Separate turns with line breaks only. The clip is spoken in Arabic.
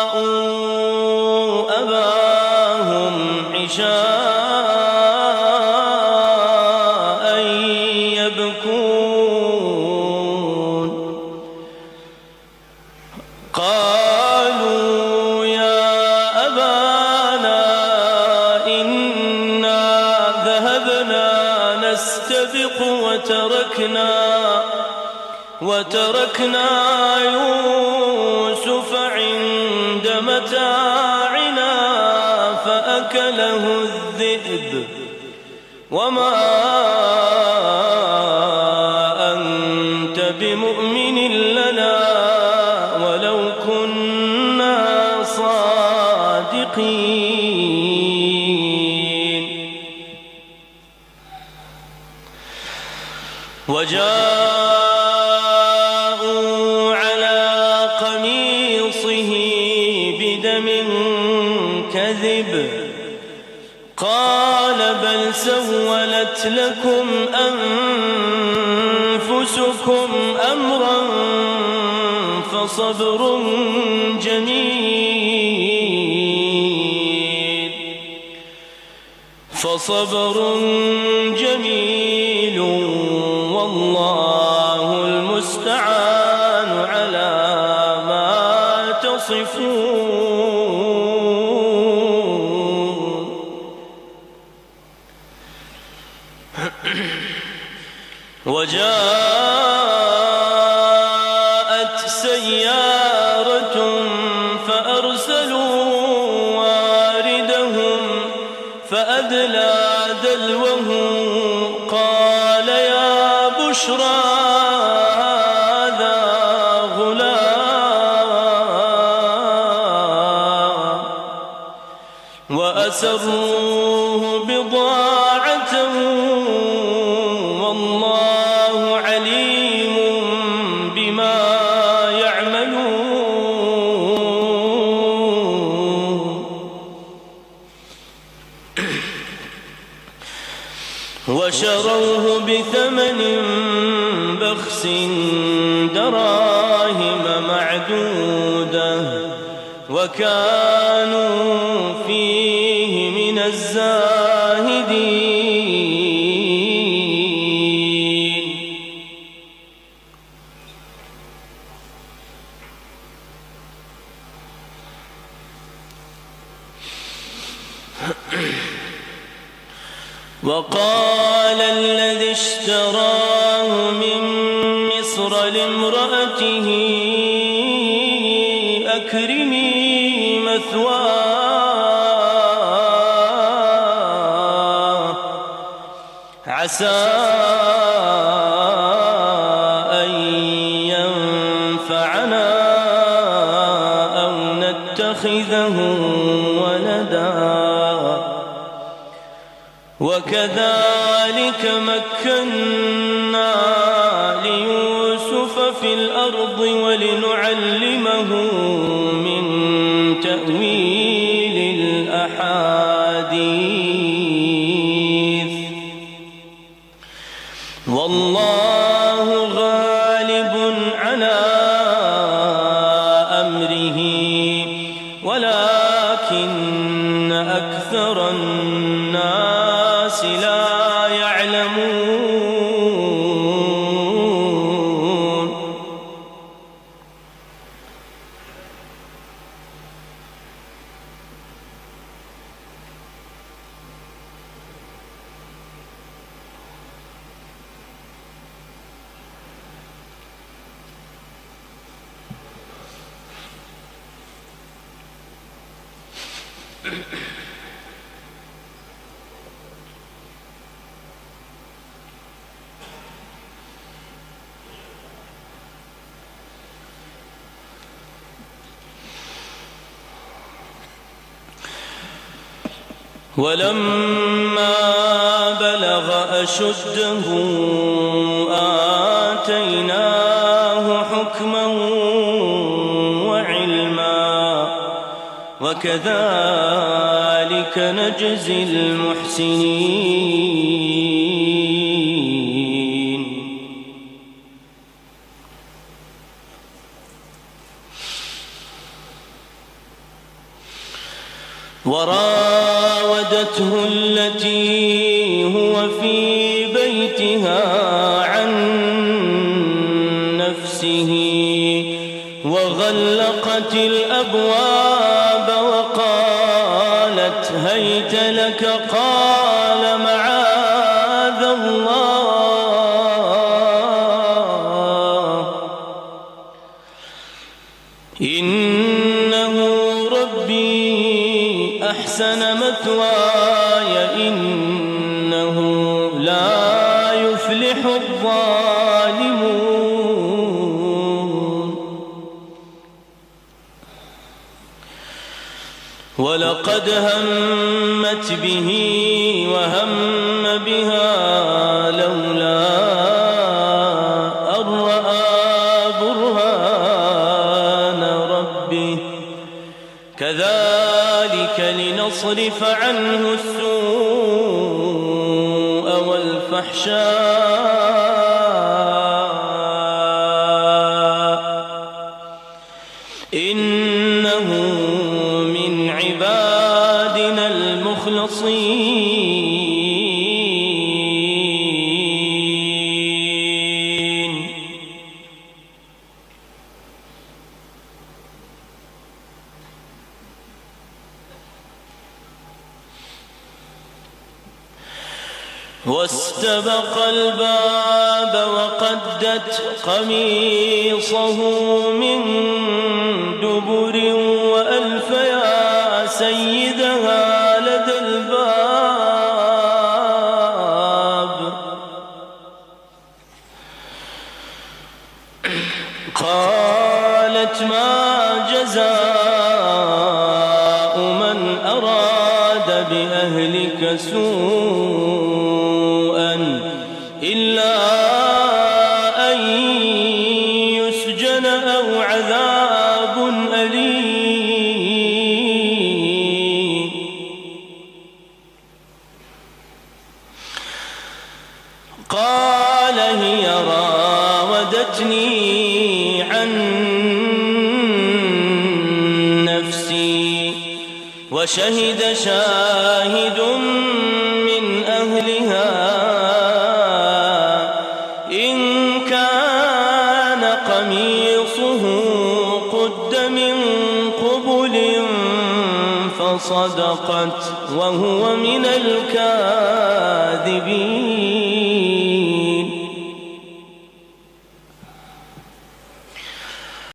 وجاءوا أباهم عشاء يبكون قالوا يا أبانا إنا ذهبنا نستبق وتركنا يوسف عند متاعنا فأكله الذئب وما أنت بمؤمن لنا ولو كنا صادقين وجاءوا على قميصه بدم كذب قال بل سولت لكم أنفسكم أمرا فصبر جميل والله المستعان على ما تصفون وجاءت سيارة فأرسلوا واردهم فأدلى دلوه قال يا بشرى هذا غلام وأسروه بضاعة والله عليم بما يعملون وشروه بثمن بخس دراهم معدودة وكانوا فيه من الزاهدين وقال الذي اشتراه من مصر لامرأته أكرمي مثواه عسى أن ينفعنا أو نتخذه ولدا وكذلك مكنا ليوسف في الأرض ولنعلمه من تأويل الأحاديث والله غالب على أمره ولكن أكثر الناس لا يعلمون ولما بلغ أشده آتيناه حكما وعلما وكذلك نجزي المحسنين وراودته التي هو في بيتها عن نفسه وغلقت الأبواب وقالت هيت لك قال معاذ الله إنه ربي أحسن مثواي إنه لا يفلح الظالمون ولقد همت به وهم بها لولا أن رأى برهان ربه كذلك لنصرف عنه السوء والفحشاء إنه من عبادنا المخلصين واستبق الباب وقدت قميصه من دبر وألف يا سيدها لدى الباب قالت ما جزاء من أراد بأهلك سوءا إلا أن يسجن أو عذاب أليم قال هي راودتني عن نفسي وشهد شاهد من أهلها إن كان قميصه قد من قبل فصدقت وهو من الكاذبين